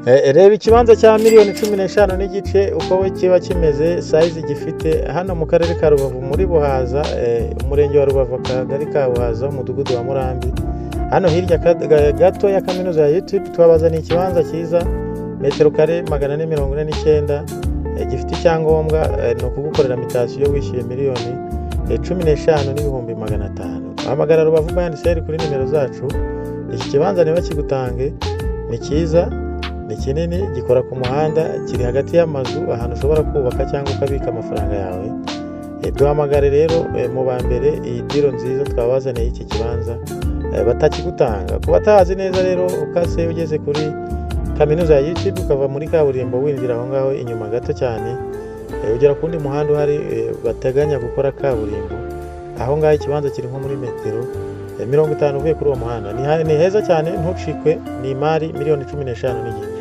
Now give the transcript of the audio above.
Reba ikibanza cya miliyoni 15 n'igice uko kiba kimeze, size gifite hano mu karere ka Rubavu muri Buhaza, umurenge wa Rubavu, akagari ka Buhaza, umudugudu wa Murambi. Hano hirya gato ya kaminuza ya YouTube twabazaniye ikibanza cyiza, metero kare 449, gifite icyangombwa no kugukorera mitasiyo wishyuye miliyoni 15 n'ibihumbi 500. Hamagara Rubavu Band Sale kuri nimero zacu. Iki kibanza niba kigutange, ni cyiza, ni kinini, gikora ku muhanda, kiri hagati y'amazu, ahantu ushobora kubaka cyangwa ukabika amafaranga yawe. Duhamagare rero mu ba mbere, iyi diro nziza twabazaniye iki kibanza batakigutanga. Kuba tazi neza rero, ukase ugeze kuri kaminuza ya YouTube ukava muri kaburimbo winjira aho ngaho inyuma gato cyane, ugera kundi muhanda uhari bateganya gukora kaburimbo. Aho ngaho ikibanza kiri nko muri metero 50 uvuye kuri uwo muhanda. Ni heza cyane, ntucikwe, ni imari miliyoni 15 n'igice.